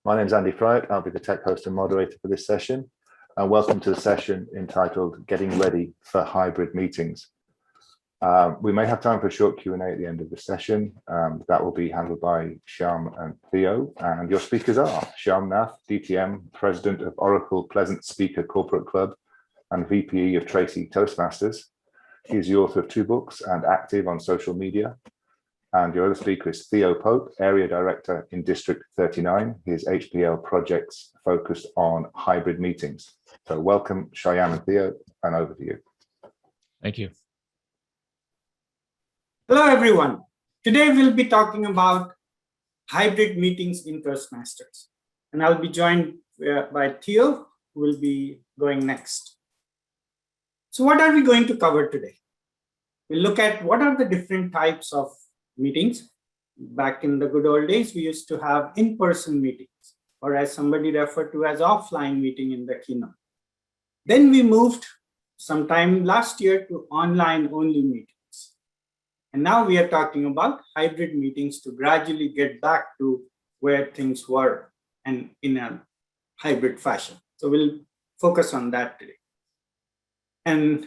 My name is Andy Fryatt. I'll be the tech host and moderator for this session. And welcome to the session entitled Getting Ready for Hybrid Meetings. We may have time for a short Q&A at the end of the session. That will be handled by Shyam and Theo. And your speakers are Shyam Nath, DTM, President of Oracle Pleasant Speaker Corporate Club and VPE of Tracy Toastmasters. He is the author of 2 books and active on social media. And your other speaker is Theo Pope, Area Director in District 39. His HPL projects focused on hybrid meetings. So welcome, Shyam and Theo, and over to you. Thank you. Hello, everyone. Today we'll be talking about hybrid meetings in Toastmasters. And I'll be joined by Theo, who will be going next. So what are we going to cover today? We'll look at what are the different types of meetings. Back in the good old days, we used to have in-person meetings, or as somebody referred to as offline meeting in the keynote. Then we moved sometime last year to online only meetings. And now we are talking about hybrid meetings to gradually get back to where things were and in a hybrid fashion. So we'll focus on that today. And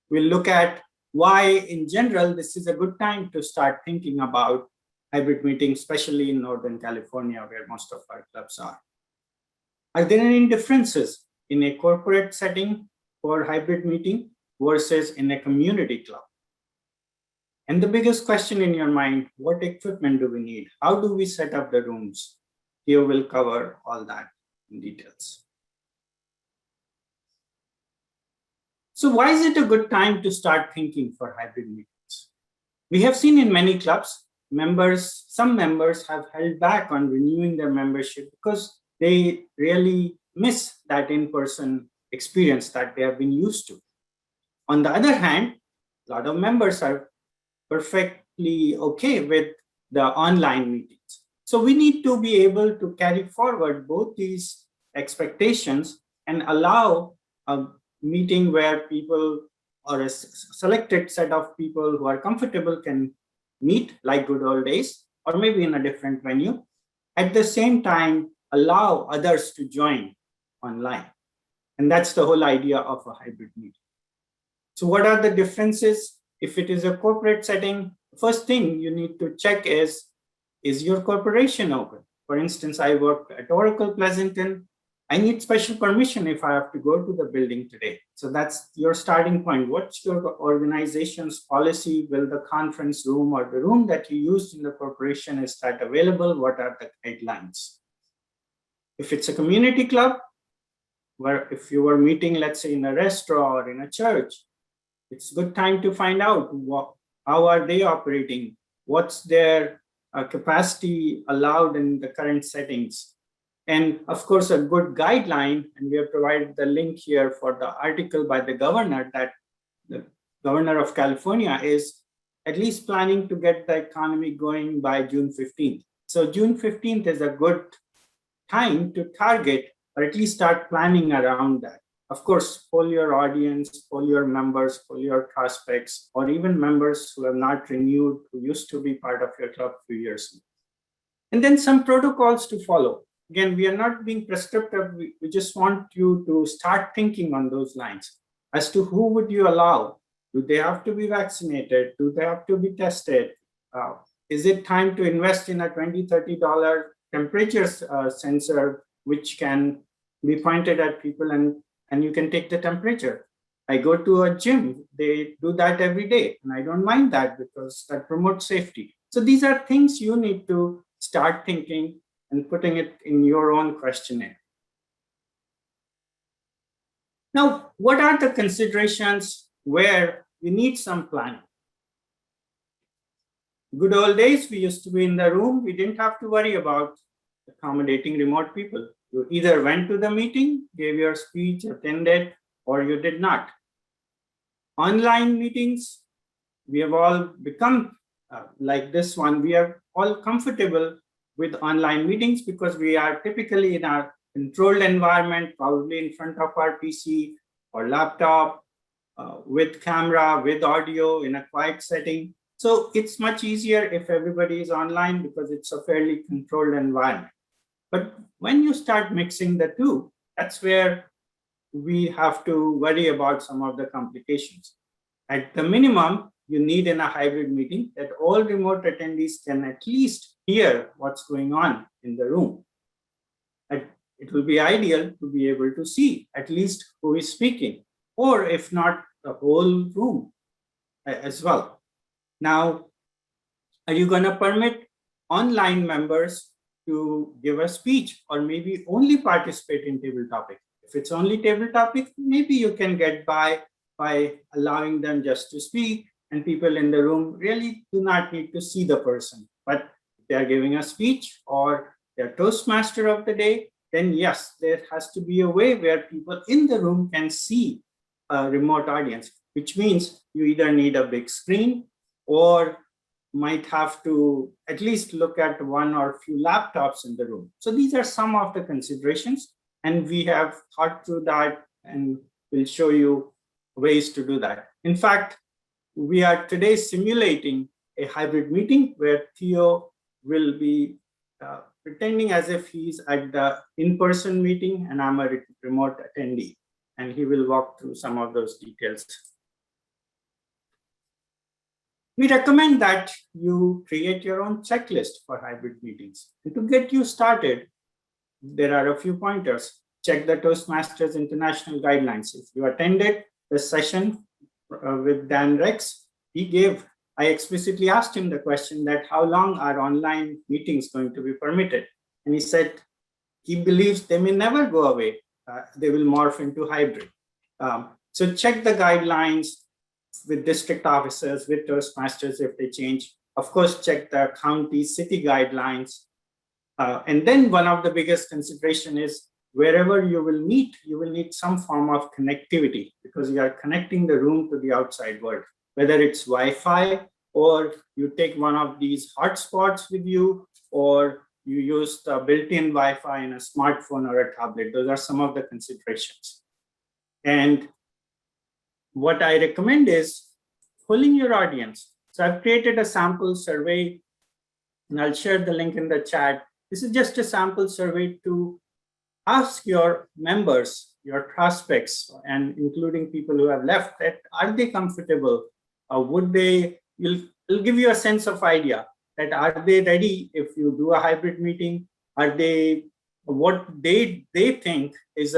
we'll look at why, in general, this is a good time to start thinking about hybrid meetings, especially in Northern California, where most of our clubs are. Are there any differences in a corporate setting for hybrid meeting versus in a community club? And the biggest question in your mind, what equipment do we need? How do we set up the rooms? Here we'll cover all that in details. So why is it a good time to start thinking for hybrid meetings? We have seen in many clubs, some members have held back on renewing their membership because they really miss that in-person experience that they have been used to. On the other hand, a lot of members are perfectly okay with the online meetings. So we need to be able to carry forward both these expectations and allow a meeting where people or a selected set of people who are comfortable can meet like good old days, or maybe in a different venue. At the same time, allow others to join online. And that's the whole idea of a hybrid meeting. So what are the differences? If it is a corporate setting, first thing you need to check is your corporation open? For instance, I work at Oracle Pleasanton. I need special permission if I have to go to the building today. So that's your starting point. What's your organization's policy? Will the conference room or the room that you used in the corporation, is that available? What are the guidelines? If it's a community club, where if you were meeting, let's say in a restaurant or in a church, it's a good time to find out how are they operating? What's their capacity allowed in the current settings? And of course, a good guideline, and we have provided the link here for the article by the governor, that the governor of California is at least planning to get the economy going by June 15th. So June 15th is a good time to target, or at least start planning around that. Of course, poll your audience, poll your members, poll your prospects, or even members who have not renewed, who used to be part of your club a few years ago. And then some protocols to follow. Again, we are not being prescriptive. We just want you to start thinking on those lines as to who would you allow. Do they have to be vaccinated? Do they have to be tested? Is it time to invest in a $20, $30 temperature sensor, which can be pointed at people and you can take the temperature? I go to a gym. They do that every day. And I don't mind that because that promotes safety. So these are things you need to start thinking and putting it in your own questionnaire. Now, what are the considerations where we need some planning? Good old days, we used to be in the room. We didn't have to worry about accommodating remote people. You either went to the meeting, gave your speech, attended, or you did not. Online meetings, we have all become like this one. We are all comfortable with online meetings because we are typically in a controlled environment, probably in front of our PC or laptop, with camera, with audio, in a quiet setting. So it's much easier if everybody is online because it's a fairly controlled environment. But when you start mixing the two, that's where we have to worry about some of the complications. At the minimum, you need in a hybrid meeting that all remote attendees can at least hear what's going on in the room. And it will be ideal to be able to see at least who is speaking, or if not, the whole room as well. Now, are you going to permit online members to give a speech or maybe only participate in table topic? If it's only table topic, maybe you can get by allowing them just to speak, and people in the room really do not need to see the person. But if they are giving a speech or they're Toastmaster of the day, then yes, there has to be a way where people in the room can see a remote audience, which means you either need a big screen or might have to at least look at one or few laptops in the room. So these are some of the considerations, and we have thought through that and we'll show you ways to do that. In fact, we are today simulating a hybrid meeting where Theo will be pretending as if he's at the in-person meeting and I'm a remote attendee, and he will walk through some of those details. We recommend that you create your own checklist for hybrid meetings. And to get you started, there are a few pointers. Check the Toastmasters International Guidelines. If you attended the session with Dan Rex, I explicitly asked him the question that how long are online meetings going to be permitted? And he said he believes they may never go away. They will morph into hybrid. So check the guidelines with district officers, with Toastmasters if they change. Of course, check the county, city guidelines. And then one of the biggest consideration is wherever you will need some form of connectivity, because you are connecting the room to the outside world, whether it's Wi-Fi or you take one of these hotspots with you, or you use the built-in Wi-Fi in a smartphone or a tablet. Those are some of the considerations. And what I recommend is polling your audience. So I've created a sample survey, and I'll share the link in the chat. This is just a sample survey to ask your members, your prospects, and including people who have left, that are they comfortable? It'll give you a sense of idea that are they ready if you do a hybrid meeting? Are they, what they think is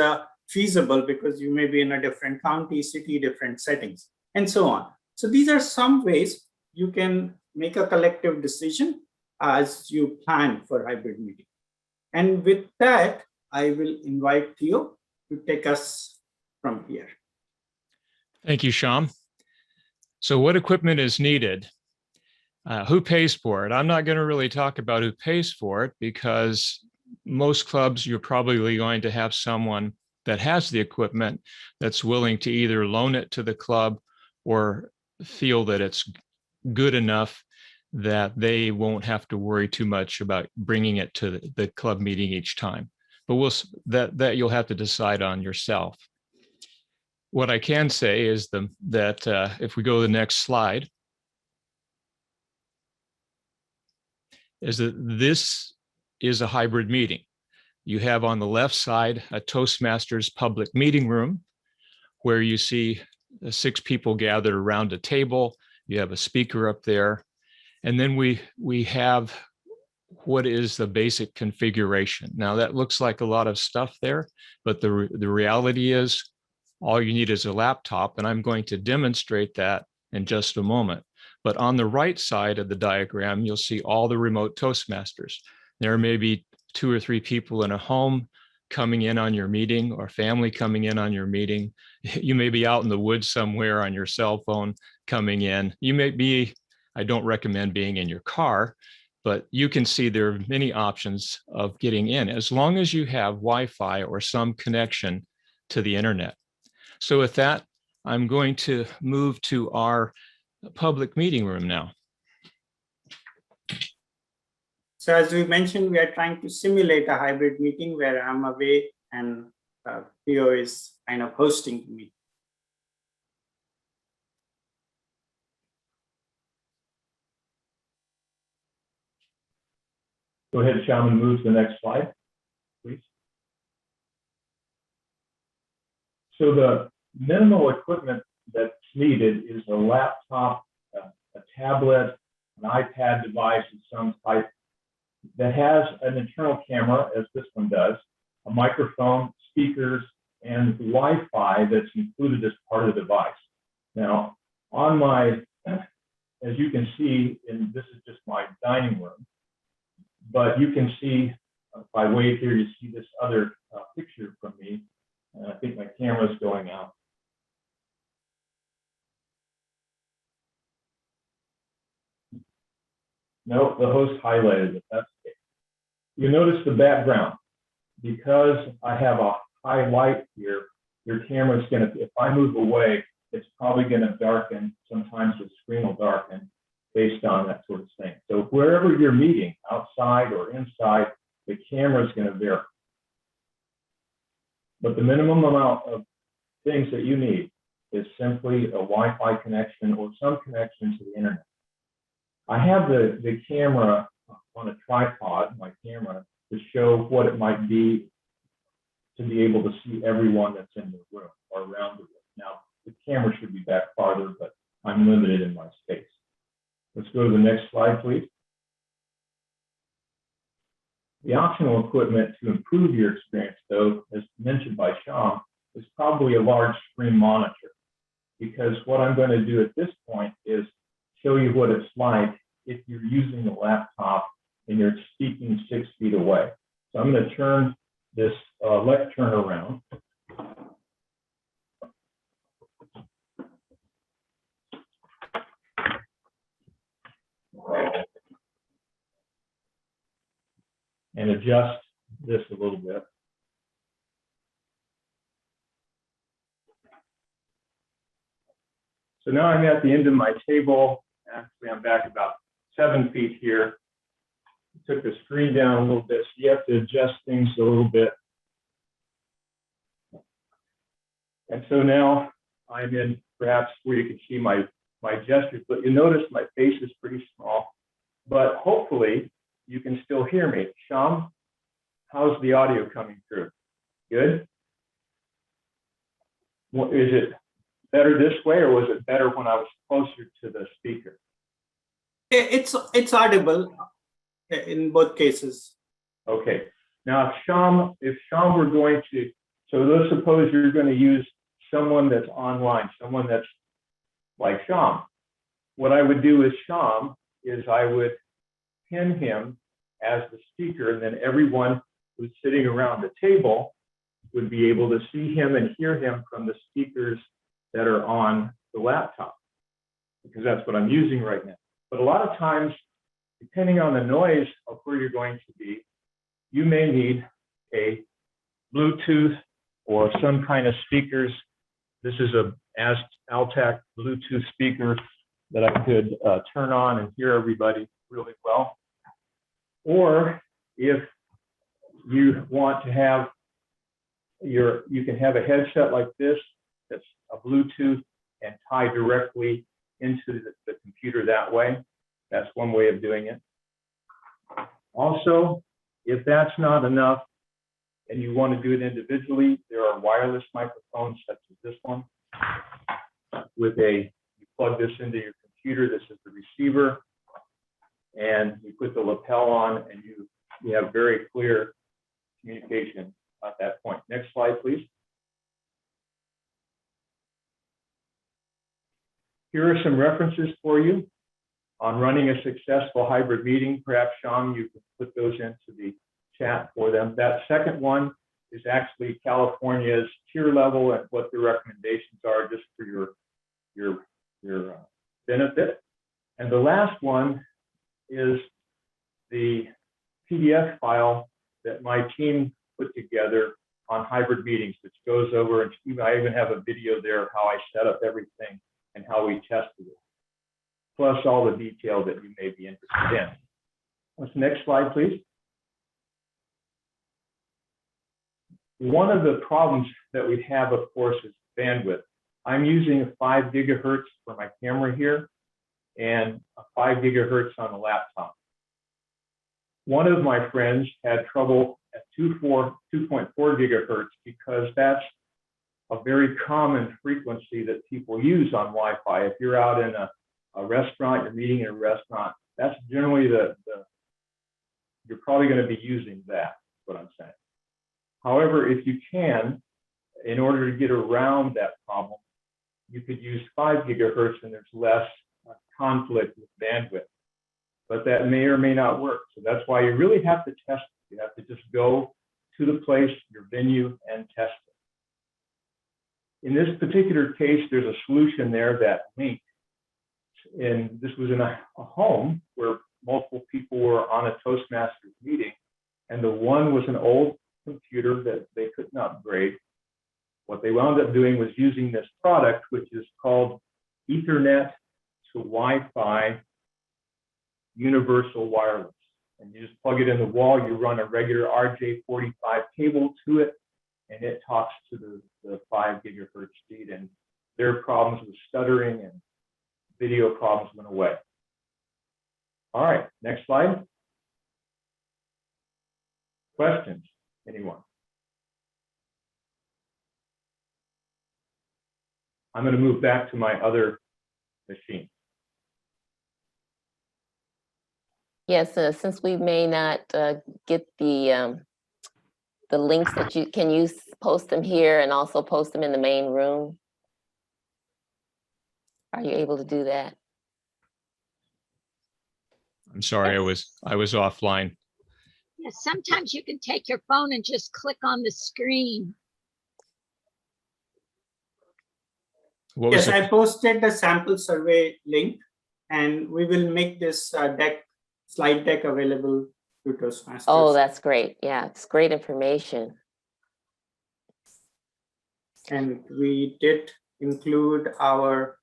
feasible, because you may be in a different county, city, different settings, and so on. So these are some ways you can make a collective decision as you plan for hybrid meeting. And with that, I will invite Theo to take us from here. Thank you, Shyam. So what equipment is needed? Who pays for it? I'm not going to really talk about who pays for it, because most clubs, you're probably going to have someone that has the equipment that's willing to either loan it to the club or feel that it's good enough that they won't have to worry too much about bringing it to the club meeting each time. But that you'll have to decide on yourself. What I can say is that if we go to the next slide, is that this is a hybrid meeting. You have on the left side a Toastmasters public meeting room where you see 6 people gathered around a table. You have a speaker up there. And then we have what is the basic configuration. Now that looks like a lot of stuff there, but the reality is all you need is a laptop, and I'm going to demonstrate that in just a moment. But on the right side of the diagram, you'll see all the remote Toastmasters. There may be 2 or 3 people in a home coming in on your meeting, or family coming in on your meeting. You may be out in the woods somewhere on your cell phone coming in. You may be, I don't recommend being in your car, but you can see there are many options of getting in as long as you have Wi-Fi or some connection to the internet. So with that, I'm going to move to our public meeting room now. So as we mentioned, we are trying to simulate a hybrid meeting where I'm away and Theo is kind of hosting the meeting. Go ahead, Shyam, and move to the next slide. So the minimal equipment that's needed is a laptop, a tablet, an iPad device of some type that has an internal camera, as this one does, a microphone, speakers, and Wi-Fi that's included as part of the device. Now, on my, as you can see, and this is just my dining room, but you can see, if I wave here, you see this other picture from me. And I think my camera's going out. Nope, the host highlighted it. That's it. You notice the background. Because I have a high light here, your camera's going to, if I move away, it's probably going to darken. Sometimes the screen will darken based on that sort of thing. So wherever you're meeting, outside or inside, the camera is going to vary. But the minimum amount of things that you need is simply a Wi-Fi connection or some connection to the internet. I have the camera on a tripod, my camera, to show what it might be to be able to see everyone that's in the room or around the room. Now, the camera should be back farther, but I'm limited in my space. Let's go to the next slide, please. The optional equipment to improve your experience, though, as mentioned by Shyam, is probably a large screen monitor, because what I'm going to do at this point is show you what it's like if you're using a laptop and you're speaking 6 feet away. So I'm going to turn this lectern around. And adjust this a little bit. So now I'm at the end of my table. Actually, I'm back about 7 feet here. Took the screen down a little bit, so you have to adjust things a little bit. And so now I'm in perhaps where you can see my gestures, but you notice my face is pretty small, but hopefully you can still hear me. Shyam, how's the audio coming through? Good? Well, is it better this way, or was it better when I was closer to the speaker? It's audible in both cases. Okay. Now, if Shyam were going to, so let's suppose you're going to use someone that's online, someone that's like Shyam. What I would do with Shyam is I would pin him as the speaker, and then everyone who's sitting around the table would be able to see him and hear him from the speakers that are on the laptop, because that's what I'm using right now. But a lot of times, depending on the noise of where you're going to be, you may need a Bluetooth or some kind of speakers. This is a Altec Bluetooth speaker that I could turn on and hear everybody really well. Or if you want to have you can have a headset like this that's a Bluetooth and tie directly into the computer that way. That's one way of doing it. Also, if that's not enough and you want to do it individually, there are wireless microphones such as this one. You plug this into your computer, this is the receiver, and you put the lapel on, and you have very clear communication at that point. Next slide, please. Here are some references for you on running a successful hybrid meeting. Perhaps, Shyam, you can put those into the chat for them. That second one is actually California's tier level and what the recommendations are, just for your benefit. And the last one is the PDF file that my team put together on hybrid meetings, which goes over, and I even have a video there of how I set up everything and how we tested it, plus all the detail that you may be interested in. What's the next slide, please? One of the problems that we have, of course, is bandwidth. I'm using 5 gigahertz for my camera here and 5 gigahertz on the laptop. One of my friends had trouble at 2.4 gigahertz because that's a very common frequency that people use on Wi-Fi. If you're out in a restaurant, you're meeting in a restaurant, that's generally you're probably going to be using that, what I'm saying. However, if you can, in order to get around that problem, you could use 5 gigahertz and there's less conflict with bandwidth. But that may or may not work. So that's why you really have to test it. You have to just go to the place, your venue, and test it. In this particular case, there's a solution there that linked. And this was in a home where multiple people were on a Toastmasters meeting. And the one was an old computer that they couldn't upgrade. What they wound up doing was using this product, which is called Ethernet to Wi-Fi Universal Wireless. And you just plug it in the wall, you run a regular RJ45 cable to it, and it talks to the 5 gigahertz speed. And their problems with stuttering and video problems went away. All right, next slide. Questions, anyone? I'm going to move back to my other machine. Yes, since we may not get the links that can you post them here and also post them in the main room? Are you able to do that? I'm sorry, I was offline. Yeah, sometimes you can take your phone and just click on the screen. What was Yes, it? I posted the sample survey link, and we will make this slide deck available to Toastmasters. Oh, that's great. Yeah, it's great information. And we did include our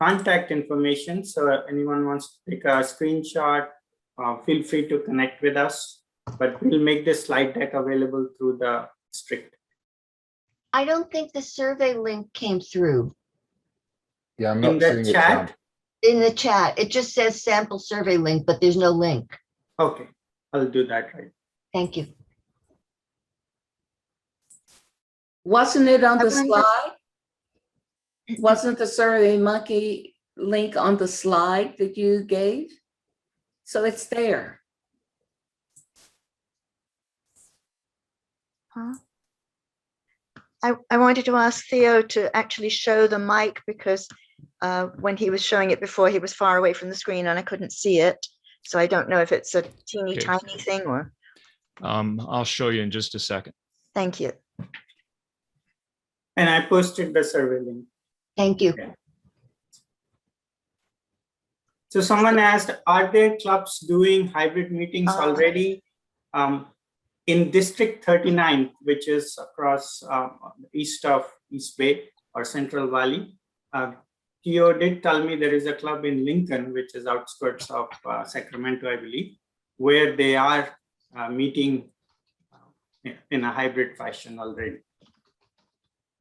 contact information. So anyone wants to take a screenshot, feel free to connect with us. But we'll make this slide deck available through the district. I don't think the survey link came through Yeah, I'm In not the seeing it. chat? Sam. in the chat. It just says sample survey link, but there's no link. Okay, I'll do that right. Thank you. Wasn't it on the I wonder- slide? Wasn't the Survey Monkey link on the slide that you gave? So it's there. Huh? I wanted to ask Theo to actually show the mic because when he was showing it before, he was far away from the screen and I couldn't see it. So I don't know if it's a teeny Okay. tiny thing or, I'll show you in just a second. thank you. And I posted the survey link. Thank you. So someone asked, are there clubs doing hybrid meetings already? In District 39, which is across east of East Bay or Central Valley, Theo did tell me there is a club in Lincoln, which is outskirts of Sacramento, I believe, where they are meeting in a hybrid fashion already.